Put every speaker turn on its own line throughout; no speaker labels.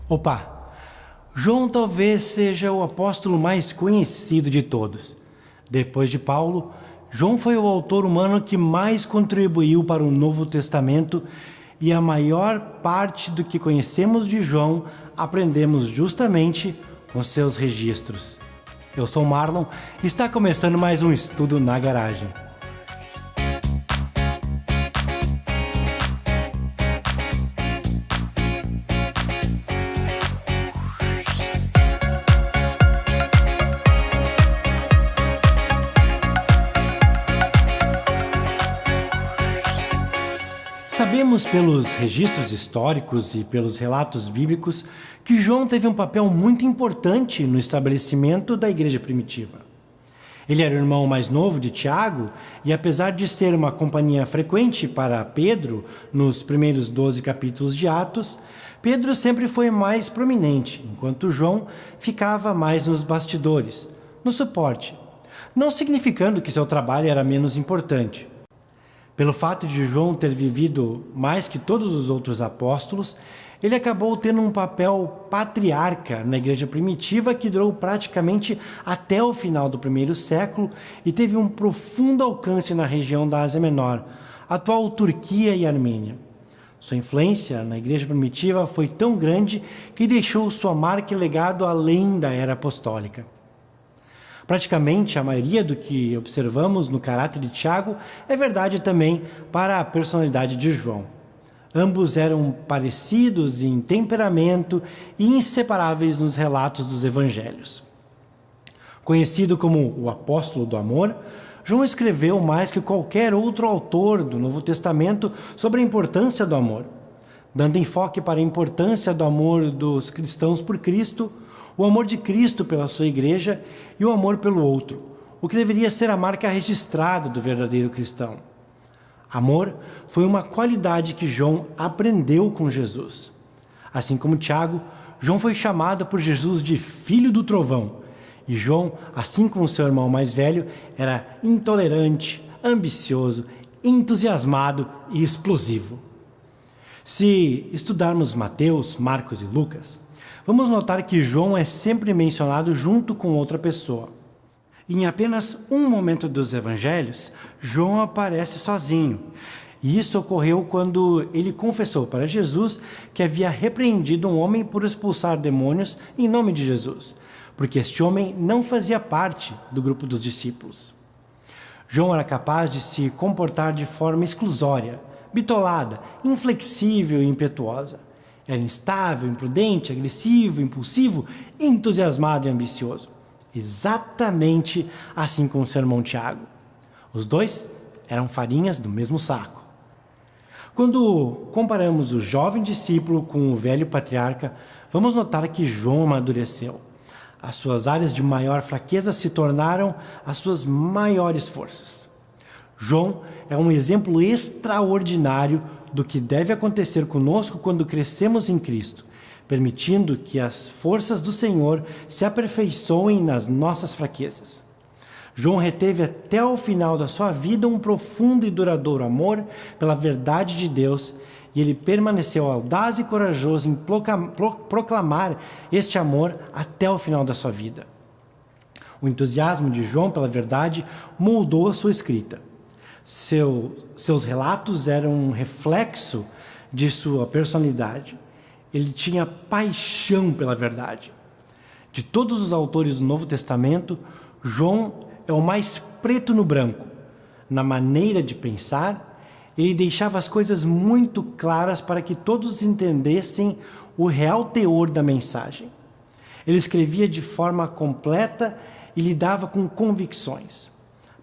Opa! João talvez seja o apóstolo mais conhecido de todos. Depois de Paulo, João foi o autor humano que mais contribuiu para o Novo Testamento e a maior parte do que conhecemos de João aprendemos justamente com seus registros. Eu sou Marlon e está começando mais um estudo na garagem. Sabemos pelos registros históricos e pelos relatos bíblicos que João teve um papel muito importante no estabelecimento da igreja primitiva. Ele era o irmão mais novo de Tiago e, apesar de ser uma companhia frequente para Pedro nos primeiros 12 capítulos de Atos, Pedro sempre foi mais prominente, enquanto João ficava mais nos bastidores, no suporte, não significando que seu trabalho era menos importante. Pelo fato de João ter vivido mais que todos os outros apóstolos, ele acabou tendo um papel patriarca na igreja primitiva que durou praticamente até o final do primeiro século e teve um profundo alcance na região da Ásia Menor, atual Turquia e Armênia. Sua influência na igreja primitiva foi tão grande que deixou sua marca e legado além da era apostólica. Praticamente a maioria do que observamos no caráter de Tiago é verdade também para a personalidade de João. Ambos eram parecidos em temperamento e inseparáveis nos relatos dos evangelhos. Conhecido como o apóstolo do amor, João escreveu mais que qualquer outro autor do Novo Testamento sobre a importância do amor, dando enfoque para a importância do amor dos cristãos por Cristo, o amor de Cristo pela sua igreja e o amor pelo outro, o que deveria ser a marca registrada do verdadeiro cristão. Amor foi uma qualidade que João aprendeu com Jesus. Assim como Tiago, João foi chamado por Jesus de filho do trovão, e João, assim como seu irmão mais velho, era intolerante, ambicioso, entusiasmado e explosivo. Se estudarmos Mateus, Marcos e Lucas, vamos notar que João é sempre mencionado junto com outra pessoa. Em apenas um momento dos evangelhos, João aparece sozinho. E isso ocorreu quando ele confessou para Jesus que havia repreendido um homem por expulsar demônios em nome de Jesus, porque este homem não fazia parte do grupo dos discípulos. João era capaz de se comportar de forma exclusória, bitolada, inflexível e impetuosa. Era instável, imprudente, agressivo, impulsivo, entusiasmado e ambicioso. Exatamente assim como o seu irmão Tiago. Os dois eram farinhas do mesmo saco. Quando comparamos o jovem discípulo com o velho patriarca, vamos notar que João amadureceu. As suas áreas de maior fraqueza se tornaram as suas maiores forças. João é um exemplo extraordinário do que deve acontecer conosco quando crescemos em Cristo, permitindo que as forças do Senhor se aperfeiçoem nas nossas fraquezas. João reteve até o final da sua vida um profundo e duradouro amor pela verdade de Deus, e ele permaneceu audaz e corajoso em proclamar este amor até o final da sua vida. O entusiasmo de João pela verdade moldou a sua escrita. Seus relatos eram um reflexo de sua personalidade. Ele tinha paixão pela verdade. De todos os autores do Novo Testamento, João é o mais preto no branco. Na maneira de pensar, ele deixava as coisas muito claras para que todos entendessem o real teor da mensagem. Ele escrevia de forma completa e lidava com convicções.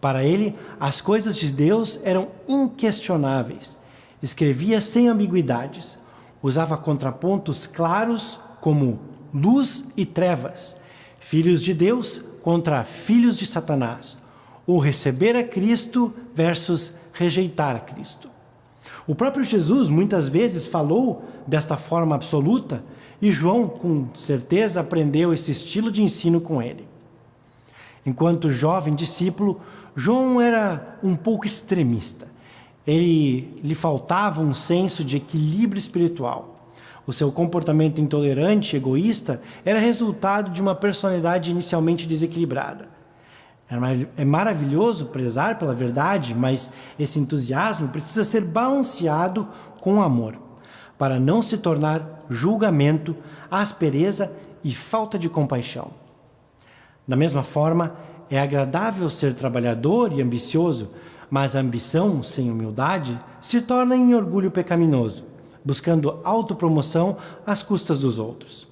Para ele, as coisas de Deus eram inquestionáveis. Escrevia sem ambiguidades. Usava contrapontos claros como luz e trevas, filhos de Deus contra filhos de Satanás, ou receber a Cristo versus rejeitar a Cristo. O próprio Jesus muitas vezes falou desta forma absoluta e João, com certeza, aprendeu esse estilo de ensino com ele. Enquanto jovem discípulo, João era um pouco extremista. Lhe faltava um senso de equilíbrio espiritual. O seu comportamento intolerante e egoísta era resultado de uma personalidade inicialmente desequilibrada. É maravilhoso prezar pela verdade, mas esse entusiasmo precisa ser balanceado com amor, para não se tornar julgamento, aspereza e falta de compaixão. Da mesma forma, é agradável ser trabalhador e ambicioso, mas a ambição sem humildade se torna em orgulho pecaminoso, buscando autopromoção às custas dos outros.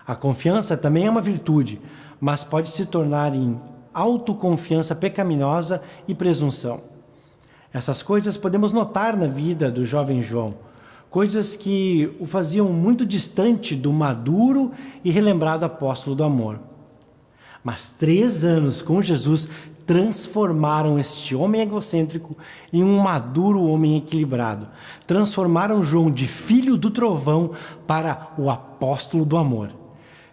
A confiança também é uma virtude, mas pode se tornar em autoconfiança pecaminosa e presunção. Essas coisas podemos notar na vida do jovem João, coisas que o faziam muito distante do maduro e relembrado apóstolo do amor. Mas 3 anos com Jesus transformaram este homem egocêntrico em um maduro homem equilibrado. Transformaram João de filho do trovão para o apóstolo do amor.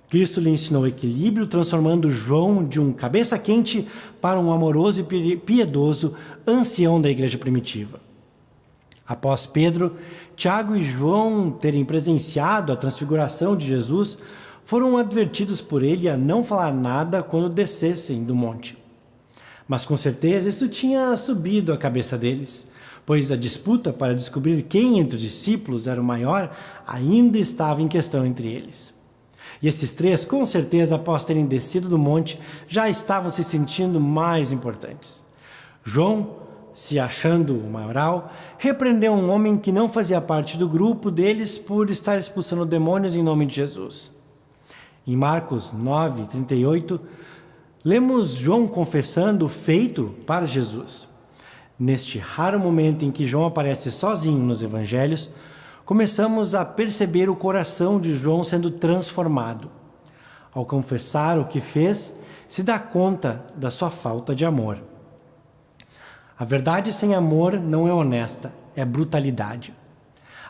Cristo lhe ensinou equilíbrio, transformando João de um cabeça quente para um amoroso e piedoso ancião da igreja primitiva. Após Pedro, Tiago e João terem presenciado a transfiguração de Jesus, foram advertidos por ele a não falar nada quando descessem do monte. Mas com certeza isso tinha subido a cabeça deles, pois a disputa para descobrir quem entre os discípulos era o maior ainda estava em questão entre eles. E esses 3, com certeza, após terem descido do monte, já estavam se sentindo mais importantes. João, se achando o maioral, repreendeu um homem que não fazia parte do grupo deles por estar expulsando demônios em nome de Jesus. Em Marcos 9:38, lemos João confessando o feito para Jesus. Neste raro momento em que João aparece sozinho nos evangelhos, começamos a perceber o coração de João sendo transformado. Ao confessar o que fez, se dá conta da sua falta de amor. A verdade sem amor não é honesta, é brutalidade.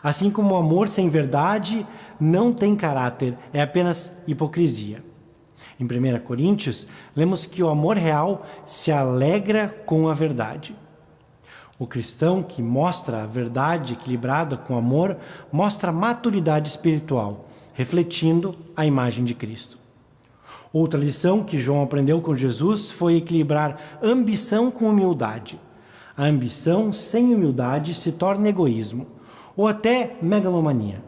Assim como o amor sem verdade não tem caráter, é apenas hipocrisia. Em 1 Coríntios, lemos que o amor real se alegra com a verdade. O cristão que mostra a verdade equilibrada com amor mostra maturidade espiritual, refletindo a imagem de Cristo. Outra lição que João aprendeu com Jesus foi equilibrar ambição com humildade. A ambição sem humildade se torna egoísmo, ou até megalomania.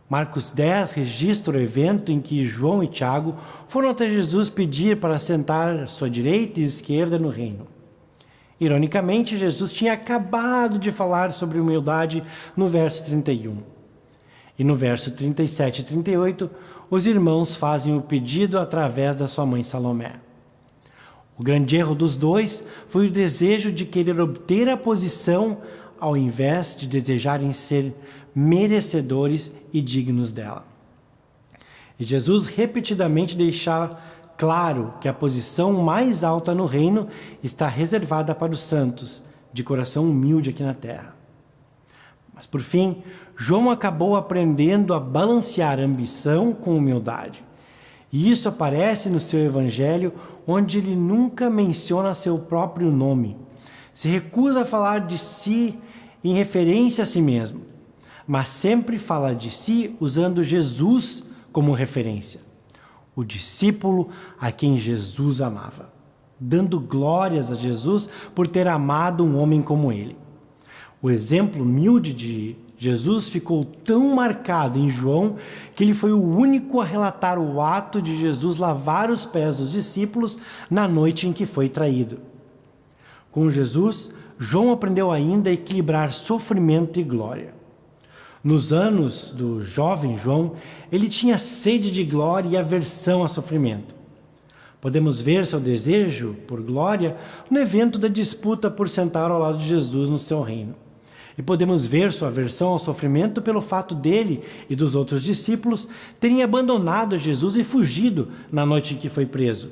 Marcos 10 registra o evento em que João e Tiago foram até Jesus pedir para sentar à sua direita e esquerda no reino. Ironicamente, Jesus tinha acabado de falar sobre humildade no verso 31. E no verso 37 e 38, os irmãos fazem o pedido através da sua mãe Salomé. O grande erro dos dois foi o desejo de querer obter a posição ao invés de desejarem ser merecedores e dignos dela. E Jesus repetidamente deixa claro que a posição mais alta no reino está reservada para os santos, de coração humilde aqui na terra. Mas por fim, João acabou aprendendo a balancear ambição com humildade. E isso aparece no seu evangelho, onde ele nunca menciona seu próprio nome. Se recusa a falar de si em referência a si mesmo, mas sempre fala de si usando Jesus como referência. O discípulo a quem Jesus amava, dando glórias a Jesus por ter amado um homem como ele. O exemplo humilde de Jesus ficou tão marcado em João que ele foi o único a relatar o ato de Jesus lavar os pés dos discípulos na noite em que foi traído. Com Jesus, João aprendeu ainda a equilibrar sofrimento e glória. Nos anos do jovem João, ele tinha sede de glória e aversão a sofrimento. Podemos ver seu desejo por glória no evento da disputa por sentar ao lado de Jesus no seu reino. E podemos ver sua aversão ao sofrimento pelo fato dele e dos outros discípulos terem abandonado Jesus e fugido na noite em que foi preso.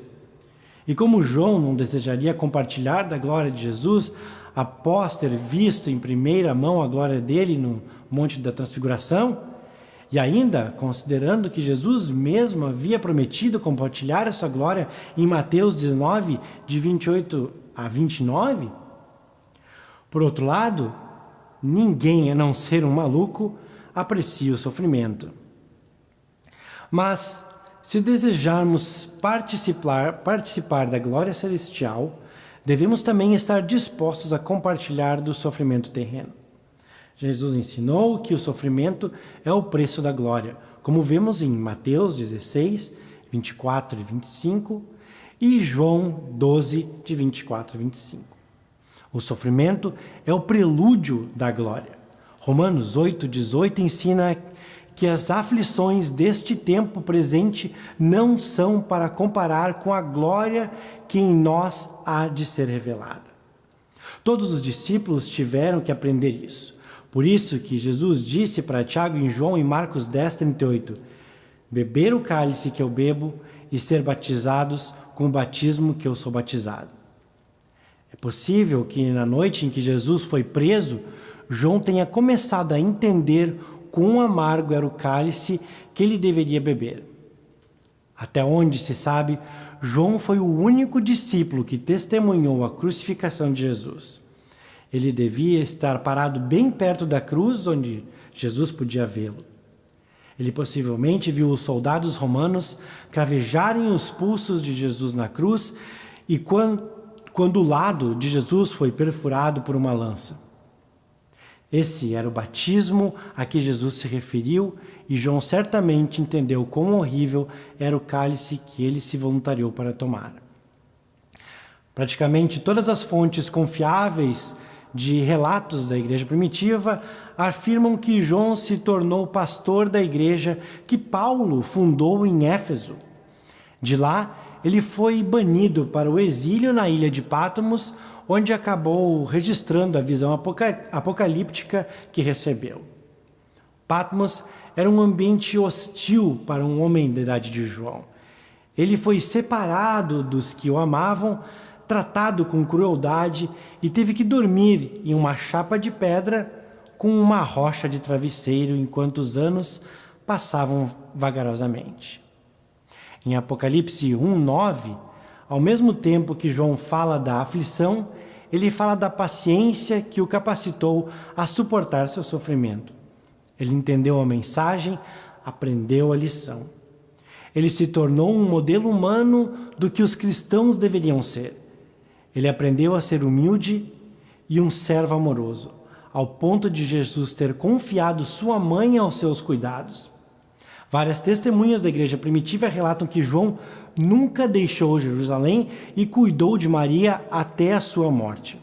E como João não desejaria compartilhar da glória de Jesus, após ter visto em primeira mão a glória dele no Monte da Transfiguração, e ainda considerando que Jesus mesmo havia prometido compartilhar essa glória em Mateus 19, de 28 a 29, por outro lado, ninguém, a não ser um maluco, aprecie o sofrimento. Mas, se desejarmos participar da glória celestial, devemos também estar dispostos a compartilhar do sofrimento terreno. Jesus ensinou que o sofrimento é o preço da glória, como vemos em Mateus 16, 24 e 25 e João 12, de 24 e 25. O sofrimento é o prelúdio da glória. Romanos 8, 18 ensina que as aflições deste tempo presente não são para comparar com a glória que em nós há de ser revelada. Todos os discípulos tiveram que aprender isso. Por isso que Jesus disse para Tiago em João em Marcos 10, 38, beber o cálice que eu bebo e ser batizados com o batismo que eu sou batizado. É possível que na noite em que Jesus foi preso, João tenha começado a entender quão amargo era o cálice que ele deveria beber. Até onde se sabe, João foi o único discípulo que testemunhou a crucificação de Jesus. Ele devia estar parado bem perto da cruz, onde Jesus podia vê-lo. Ele possivelmente viu os soldados romanos cravejarem os pulsos de Jesus na cruz e quando o lado de Jesus foi perfurado por uma lança. Esse era o batismo a que Jesus se referiu e João certamente entendeu quão horrível era o cálice que ele se voluntariou para tomar. Praticamente todas as fontes confiáveis de relatos da igreja primitiva afirmam que João se tornou pastor da igreja que Paulo fundou em Éfeso. De lá, ele foi banido para o exílio na ilha de Patmos, onde acabou registrando a visão apocalíptica que recebeu. Patmos era um ambiente hostil para um homem da idade de João. Ele foi separado dos que o amavam, tratado com crueldade e teve que dormir em uma chapa de pedra com uma rocha de travesseiro enquanto os anos passavam vagarosamente. Em Apocalipse 1:9, ao mesmo tempo que João fala da aflição, ele fala da paciência que o capacitou a suportar seu sofrimento. Ele entendeu a mensagem, aprendeu a lição. Ele se tornou um modelo humano do que os cristãos deveriam ser. Ele aprendeu a ser humilde e um servo amoroso, ao ponto de Jesus ter confiado sua mãe aos seus cuidados. Várias testemunhas da igreja primitiva relatam que João nunca deixou Jerusalém e cuidou de Maria até a sua morte.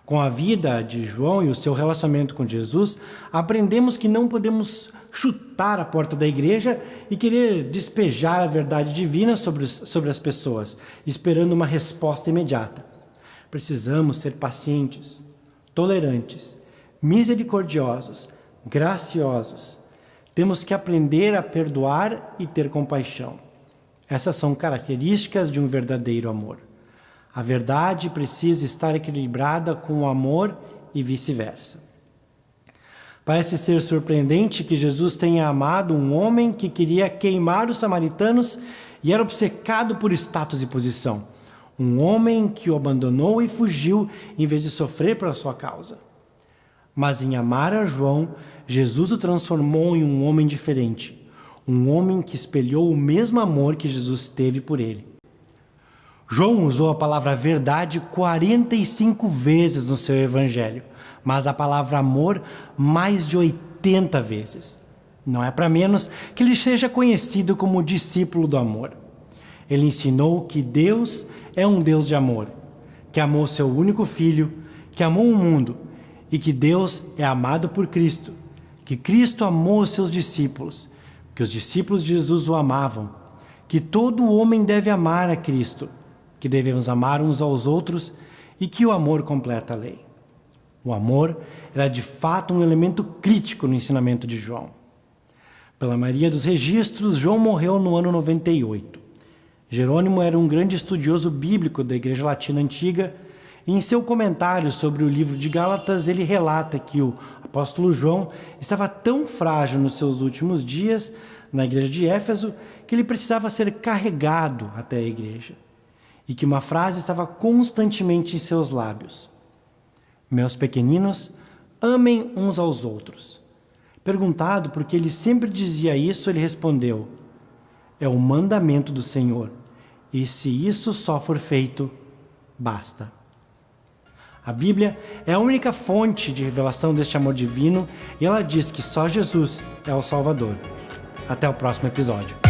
Com a vida de João e o seu relacionamento com Jesus, aprendemos que não podemos chutar a porta da igreja e querer despejar a verdade divina sobre as pessoas, esperando uma resposta imediata. Precisamos ser pacientes, tolerantes, misericordiosos, graciosos. Temos que aprender a perdoar e ter compaixão. Essas são características de um verdadeiro amor. A verdade precisa estar equilibrada com o amor e vice-versa. Parece ser surpreendente que Jesus tenha amado um homem que queria queimar os samaritanos e era obcecado por status e posição. Um homem que o abandonou e fugiu em vez de sofrer pela sua causa. Mas em amar a João, Jesus o transformou em um homem diferente. Um homem que espelhou o mesmo amor que Jesus teve por ele. João usou a palavra verdade 45 vezes no seu evangelho, mas a palavra amor mais de 80 vezes. Não é para menos que ele seja conhecido como discípulo do amor. Ele ensinou que Deus é um Deus de amor, que amou seu único filho, que amou o mundo e que Deus é amado por Cristo, que Cristo amou os seus discípulos, que os discípulos de Jesus o amavam, que todo homem deve amar a Cristo, que devemos amar uns aos outros e que o amor completa a lei. O amor era de fato um elemento crítico no ensinamento de João. Pela maioria dos registros, João morreu no ano 98. Jerônimo era um grande estudioso bíblico da Igreja Latina Antiga e em seu comentário sobre o livro de Gálatas, ele relata que o apóstolo João estava tão frágil nos seus últimos dias na igreja de Éfeso que ele precisava ser carregado até a igreja e que uma frase estava constantemente em seus lábios: meus pequeninos, amem uns aos outros. Perguntado por que ele sempre dizia isso, ele respondeu: é o mandamento do Senhor, e se isso só for feito, basta. A Bíblia é a única fonte de revelação deste amor divino e ela diz que só Jesus é o Salvador. Até o próximo episódio.